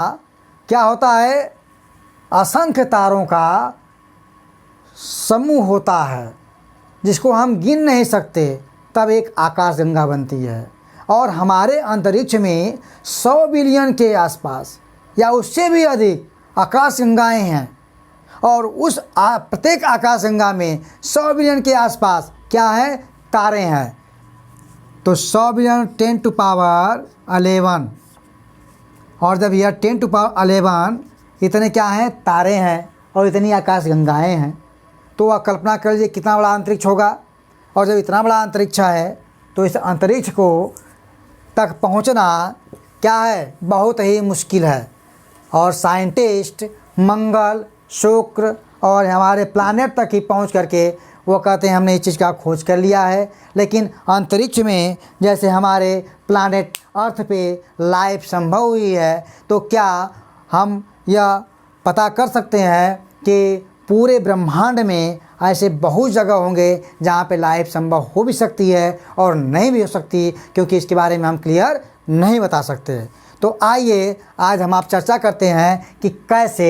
क्या होता है, असंख्य तारों का समूह होता है जिसको हम गिन नहीं सकते, तब एक आकाशगंगा बनती है। और हमारे अंतरिक्ष में 100 बिलियन के आसपास या उससे भी अधिक आकाशगंगाएं हैं, और उस प्रत्येक आकाशगंगा में 100 बिलियन के आसपास क्या है, तारे हैं। तो 100 बिलियन 10 टू पावर 11, और जब यह 10 टू पावर 11 इतने क्या हैं, तारे हैं और इतनी आकाशगंगाएं हैं, तो वह कल्पना कर लीजिए कितना बड़ा अंतरिक्ष होगा। और जब इतना बड़ा अंतरिक्ष है तो इस अंतरिक्ष को तक पहुंचना क्या है, बहुत ही मुश्किल है। और साइंटिस्ट मंगल, शुक्र और हमारे प्लैनेट तक ही पहुंच करके वो कहते हैं हमने इस चीज़ का खोज कर लिया है। लेकिन अंतरिक्ष में जैसे हमारे प्लैनेट अर्थ पे लाइफ संभव हुई है, तो क्या हम यह पता कर सकते हैं कि पूरे ब्रह्मांड में ऐसे बहुत जगह होंगे जहाँ पे लाइफ संभव हो भी सकती है और नहीं भी हो सकती, क्योंकि इसके बारे में हम क्लियर नहीं बता सकते। तो आइए आज हम आप चर्चा करते हैं कि कैसे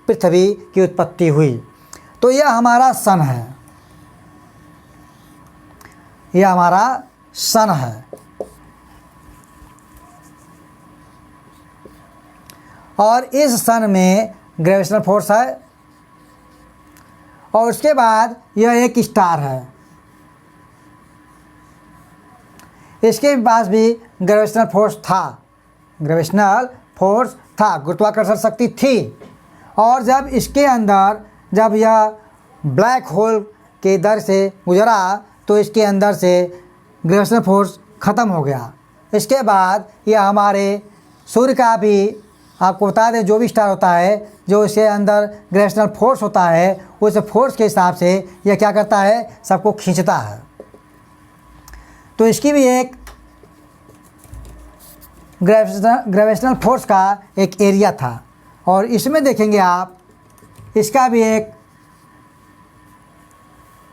पृथ्वी की उत्पत्ति हुई। तो यह हमारा सन है, यह हमारा सन है, और इस सन में ग्रेविटेशनल फोर्स है, और उसके बाद यह एक स्टार है, इसके पास भी ग्रेविटेशनल फोर्स था, ग्रेविटेशनल फोर्स था, गुरुत्वाकर्षण शक्ति थी। और जब इसके अंदर जब यह ब्लैक होल के दर से गुजरा तो इसके अंदर से ग्रेविटेशनल फोर्स ख़त्म हो गया। इसके बाद यह हमारे सूर्य का भी आपको बता दें, जो भी स्टार होता है जो इसके अंदर ग्रेविटेशनल फोर्स होता है, उस फोर्स के हिसाब से यह क्या करता है, सबको खींचता है। तो इसकी भी एक ग्रेविटेशनल फोर्स का एक एरिया था, और इसमें देखेंगे आप इसका भी एक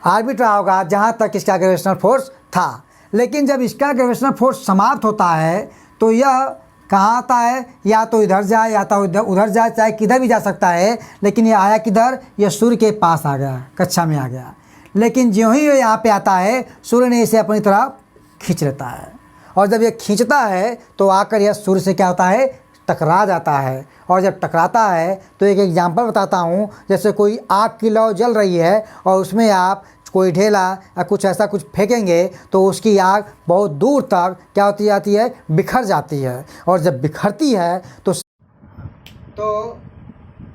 ऑर्बिट रहा होगा जहाँ तक इसका ग्रेविटेशनल फोर्स था। लेकिन जब इसका ग्रेविटेशनल फोर्स समाप्त होता है तो यह कहाँ आता है, या तो इधर जाए या तो उधर जाए, चाहे किधर भी जा सकता है। लेकिन ये आया किधर, यह सूर्य के पास आ गया, कक्षा में आ गया। लेकिन ज्यों ही ये यहाँ पे आता है, सूर्य ने इसे अपनी तरफ खींच लेता है, और जब ये खींचता है तो आकर यह सूर्य से क्या होता है, टकरा जाता है। और जब टकराता है तो एक एग्जांपल बताता हूँ, जैसे कोई आग की लौ जल रही है और उसमें आप कोई ढेला या कुछ ऐसा कुछ फेंकेंगे तो उसकी आग बहुत दूर तक क्या होती जाती है, बिखर जाती है। और जब बिखरती है तो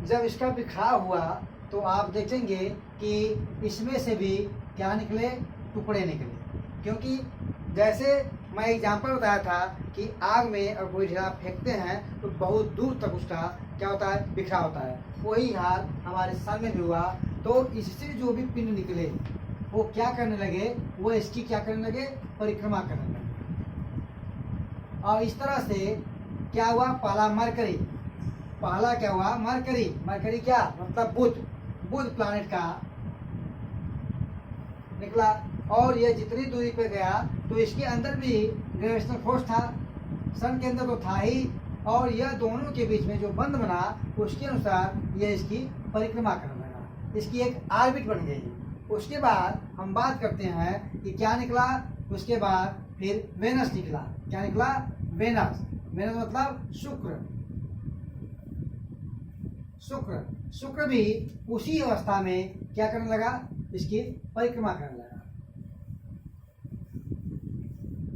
जब इसका बिखराव हुआ तो आप देखेंगे कि इसमें से भी क्या निकले, टुकड़े निकले। क्योंकि जैसे मैं एग्जांपल बताया था कि आग में और कोई ढेला फेंकते हैं तो बहुत दूर तक उसका क्या होता है, बिखराव होता है। वही हाल हमारे सन में भी हुआ। तो इससे जो भी पिंड निकले वो क्या करने लगे, वो इसकी क्या करने लगे, परिक्रमा करने लगे। और इस तरह से क्या हुआ, पहला मरकरी, पहला क्या हुआ, मरकरी। मरकरी क्या मतलब, बुध प्लैनेट का निकला। और ये जितनी दूरी पे गया तो इसके अंदर भी ग्रेविटेशनल फोर्स था, सन के अंदर तो था ही। और यह दोनों के बीच में जो बंध बना उसके अनुसार यह इसकी परिक्रमा करने लगा, इसकी एक ऑर्बिट बन गई। उसके बाद हम बात करते हैं कि क्या निकला। उसके बाद फिर वेनस निकला। क्या निकला, वेनस। वेनस मतलब शुक्र। शुक्र भी उसी अवस्था में क्या करने लगा, इसकी परिक्रमा करने लगा।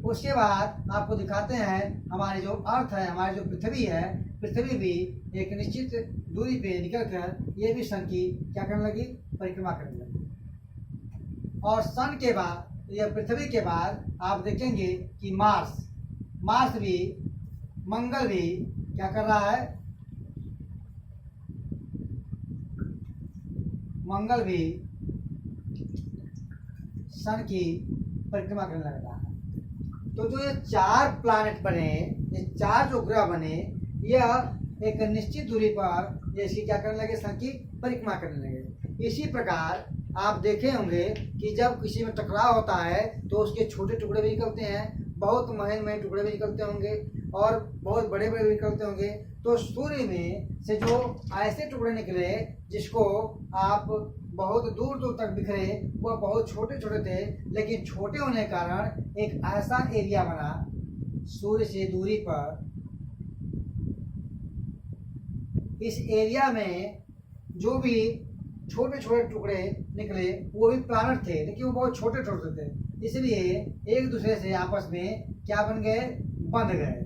उसके बाद आपको दिखाते हैं हमारी जो अर्थ है, हमारी जो पृथ्वी है, पृथ्वी भी एक निश्चित दूरी पे निकलकर ये भी सन की क्या करने लगी, परिक्रमा करने लगी। और सन के बाद, यह पृथ्वी के बाद आप देखेंगे कि मार्स भी, मंगल भी क्या कर रहा है, मंगल भी सन की परिक्रमा करने लगा है। तो जो ये 4 प्लैनेट बने, ये 4 जो ग्रह बने, यह एक निश्चित दूरी पर ये इसकी क्या करने लगे, सन की परिक्रमा करने लगे। इसी प्रकार आप देखे होंगे कि जब किसी में टकराव होता है तो उसके छोटे टुकड़े भी निकलते हैं, बहुत महीन टुकड़े भी निकलते होंगे और बहुत बड़े बड़े भी निकलते होंगे। तो सूर्य में से जो ऐसे टुकड़े निकले जिसको आप बहुत दूर दूर तक बिखरे, वह बहुत छोटे छोटे थे, लेकिन छोटे होने के कारण एक ऐसा एरिया बना सूर्य से दूरी पर। इस एरिया में जो भी छोटे छोटे टुकड़े निकले वो भी प्लैनेट थे, लेकिन वो बहुत छोटे छोटे थे, इसलिए एक दूसरे से आपस में क्या बन गए, बंध गए।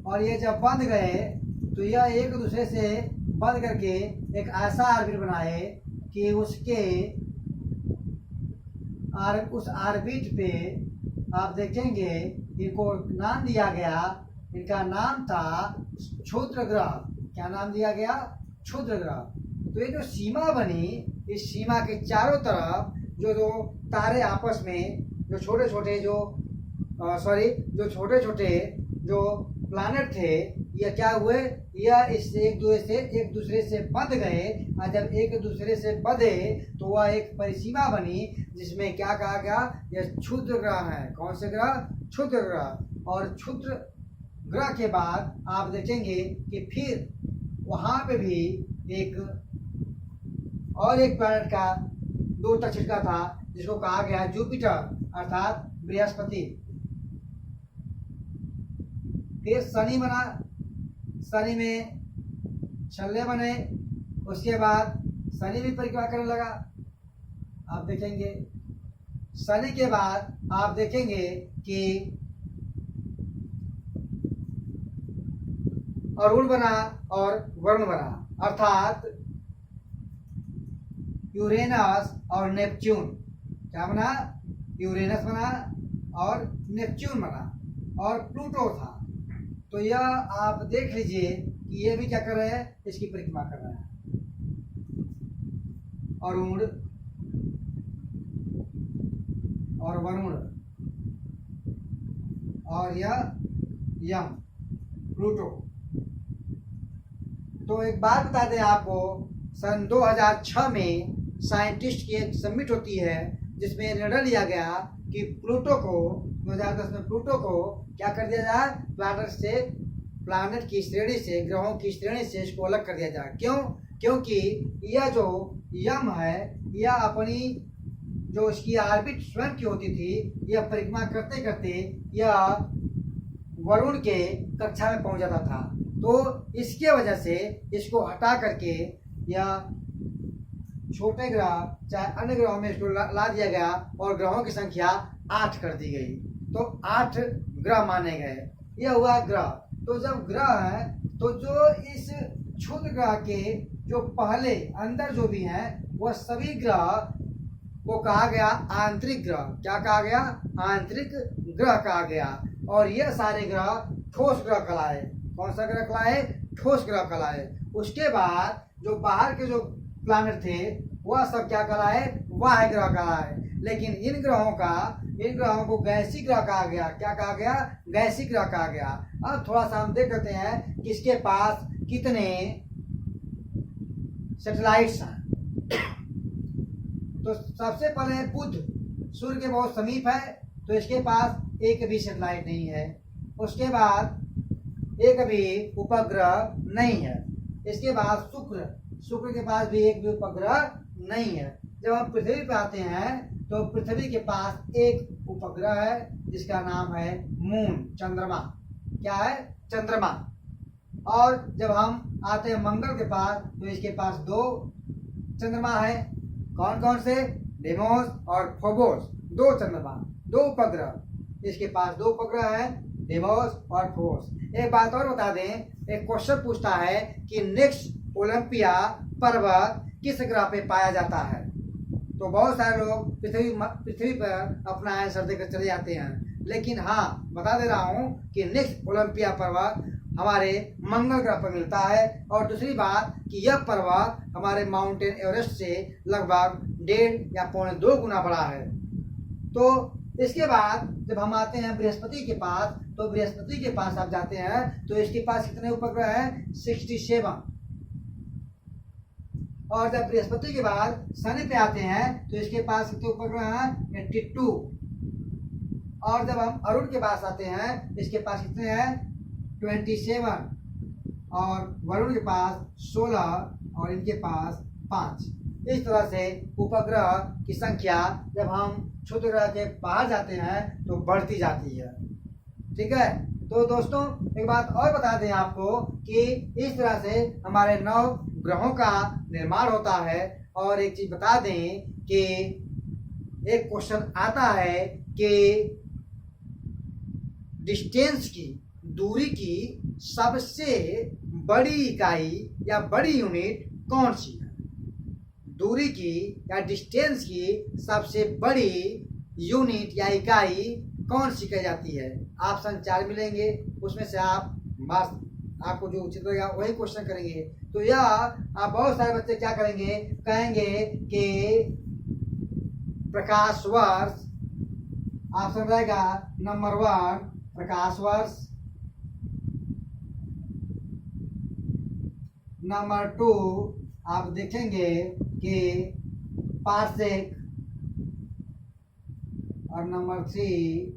और ये जब बंध गए तो यह एक दूसरे से बंध करके एक ऐसा ऑर्बिट बनाए कि उस ऑर्बिट पे आप देखेंगे इनको नाम दिया गया, इनका नाम था क्षुद्र ग्रह। क्या नाम दिया गया, क्षुद्र ग्रह। तो ये जो सीमा बनी, इस सीमा के चारों तरफ जो जो तारे आपस में जो छोटे छोटे जो प्लैनेट थे, यह क्या हुए, यह इससे एक दूसरे से बंध गए। और जब एक दूसरे से बंधे तो वह एक परिसीमा बनी जिसमें क्या कहा गया, यह क्षुद्र ग्रह है। कौन से ग्रह, क्षुद्र ग्रह। और क्षुद्र ग्रह के बाद आप देखेंगे कि फिर वहाँ पे भी एक प्लैनेट का दूर तक छिटका था जिसको कहा गया जुपिटर अर्थात बृहस्पति। फिर शनि बना, शनि में छल्ले बने, उसके बाद शनि भी परिक्रमा करने लगा। आप देखेंगे शनि के बाद आप देखेंगे कि अरुण बना और वरुण बना, अर्थात यूरेनस और नेपच्यून। क्या बना, यूरेनस बना और नेपच्यून बना और प्लूटो था। तो यह आप देख लीजिए कि ये भी क्या कर रहे हैं, इसकी परिक्रमा कर रहे हैं। अरुण और वरुण और यह यम प्लूटो। तो एक बात बता दें आपको, सन 2006 में साइंटिस्ट की एक समिट होती है जिसमें निर्णय लिया गया कि प्लूटो को 2010 में प्लूटो को क्या कर दिया जाए, प्लैनेट की श्रेणी से, ग्रहों की श्रेणी से इसको अलग कर दिया जाए। क्यों, क्योंकि यह जो यम है यह अपनी जो इसकी ऑर्बिट स्वयं की होती थी, यह परिक्रमा करते करते यह वरुण के कक्षा में पहुंच जाता था। तो इसके वजह से इसको हटा करके यह छोटे ग्रह चाहे अन्य ग्रहों में इसको ला दिया गया और ग्रहों की संख्या 8 कर दी गई। तो 8 ग्रह माने गए। यह हुआ ग्रह। तो जब ग्रह है तो जो इस क्षुद्र ग्रह के जो पहले अंदर जो भी हैं वह सभी ग्रह को कहा गया आंतरिक ग्रह। क्या कहा गया, आंतरिक ग्रह कहा गया। और यह सारे ग्रह ठोस ग्रह कहलाए। कौन सा ग्रह कहलाए, ठोस ग्रह कहलाए। उसके बाद जो बाहर के जो प्लैनेट थे वह सब क्या कहलाए, बाह्य ग्रह कहलाए। लेकिन इन ग्रहों को गैसीय ग्रह कहा गया। क्या कहा गया, गैसीय ग्रह कहा गया। अब थोड़ा सा हम देख लेते हैं कि इसके पास कितने सैटेलाइट्स हैं। तो सबसे पहले बुध सूर्य के बहुत समीप है, तो इसके पास एक भी सैटेलाइट नहीं है। उसके बाद एक भी उपग्रह नहीं है। इसके बाद शुक्र के पास भी एक भी उपग्रह नहीं है। जब हम पृथ्वी पे आते हैं तो पृथ्वी के पास एक उपग्रह है जिसका नाम है मून, चंद्रमा। क्या है, चंद्रमा। और जब हम आते हैं मंगल के पास तो इसके पास 2 चंद्रमा है। कौन कौन से, डेमोस और फोबोस। 2 चंद्रमा, 2 उपग्रह। इसके पास 2 उपग्रह है, डेमोस और फोबोस। एक बात और बता दें, एक क्वेश्चन पूछता है कि नेक्स्ट ओलंपिया पर्वत किस ग्रह पे पाया जाता है। तो बहुत सारे लोग पृथ्वी पर अपना आंसर देकर चले जाते हैं। लेकिन हाँ, बता दे रहा हूँ कि नेक्स्ट ओलंपिया पर्वत हमारे मंगल ग्रह पर मिलता है। और दूसरी बात कि यह पर्वत हमारे माउंटेन एवरेस्ट से लगभग 1.5 या 2.25 गुना बड़ा है। तो इसके बाद जब हम आते हैं बृहस्पति के पास, तो बृहस्पति के पास आप जाते हैं तो इसके पास कितने उपग्रह हैं, 67। और जब बृहस्पति के बाद शनि पे आते हैं तो इसके पास कितने उपग्रह हैं, 82। और जब हम अरुण के पास आते हैं, इसके पास कितने हैं 27, और वरुण के पास 16 और इनके पास 5। इस तरह से उपग्रह की संख्या जब हम क्षुद्र ग्रह के बाहर जाते हैं तो बढ़ती जाती है। ठीक है, तो दोस्तों एक बात और बता दें आपको कि इस तरह से हमारे 9 ग्रहों का निर्माण होता है। और एक चीज बता दें कि एक क्वेश्चन आता है कि डिस्टेंस की, दूरी की सबसे बड़ी इकाई या बड़ी यूनिट कौन सी है? दूरी की या डिस्टेंस की सबसे बड़ी यूनिट या इकाई कौन सी कही जाती है? ऑप्शन 4 मिलेंगे, उसमें से आप मार्क्स आपको जो उचित रहेगा वही क्वेश्चन करेंगे। तो यह आप बहुत सारे बच्चे क्या करेंगे, कहेंगे कि प्रकाश वर्ष, ऑप्शन रहेगा नंबर 1 प्रकाश वर्ष, नंबर 2 आप देखेंगे कि पार्सेक, और नंबर 3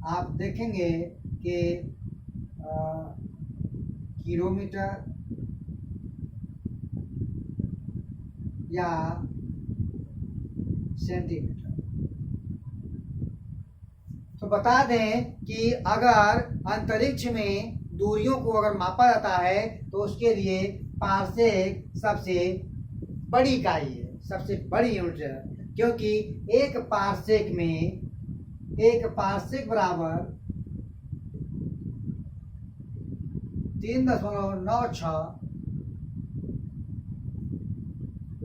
आप देखेंगे कि किलोमीटर या सेंटीमीटर। तो बता दें कि अगर अंतरिक्ष में दूरियों को अगर मापा जाता है तो उसके लिए पार्सेक सबसे बड़ी इकाई है, सबसे बड़ी यूनिट है, क्योंकि एक पार्सेक बराबर 3.96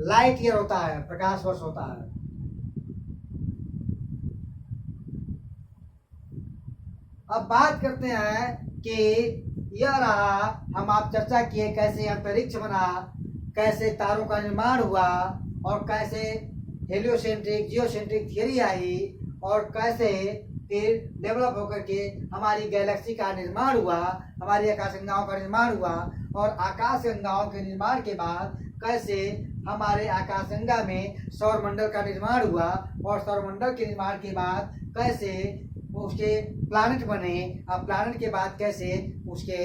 लाइट ईयर होता है, प्रकाश वर्ष होता है। अब बात करते हैं कि यह रहा, हम आप चर्चा किए कैसे अंतरिक्ष बना, कैसे तारों का निर्माण हुआ, और कैसे हेलियोसेंट्रिक जियोसेंट्रिक थियरी आई, और कैसे फिर डेवलप होकर के हमारी गैलेक्सी का निर्माण हुआ, हमारी आकाशगंगाओं का निर्माण हुआ, और आकाशगंगाओं के निर्माण के बाद कैसे हमारे आकाशगंगा में सौरमंडल का निर्माण हुआ, और सौरमंडल के निर्माण के बाद कैसे उसके प्लैनेट बने, अब प्लैनेट के बाद कैसे उसके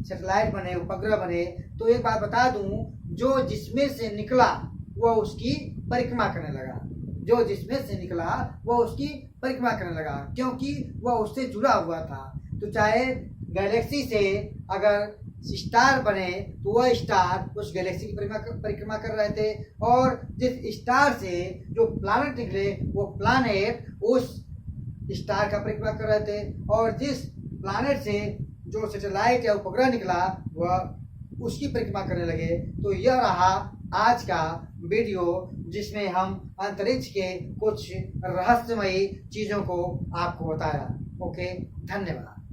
सैटेलाइट बने, उपग्रह बने। तो एक बात बता दूं, जो जिसमें से निकला वह उसकी परिक्रमा करने लगा, जो जिसमें से निकला वह उसकी परिक्रमा करने लगा, क्योंकि वह उससे जुड़ा हुआ था। तो चाहे गैलेक्सी से अगर स्टार बने तो वह स्टार उस गैलेक्सी की परिक्रमा कर रहे थे, और जिस स्टार से जो प्लैनेट निकले वो प्लैनेट उस स्टार का परिक्रमा कर रहे थे, और जिस प्लैनेट से जो सैटेलाइट या उपग्रह निकला वह उसकी परिक्रमा करने लगे। तो यह रहा आज का वीडियो, जिसमें हम अंतरिक्ष के कुछ रहस्यमयी चीज़ों को आपको बताया। ओके, धन्यवाद।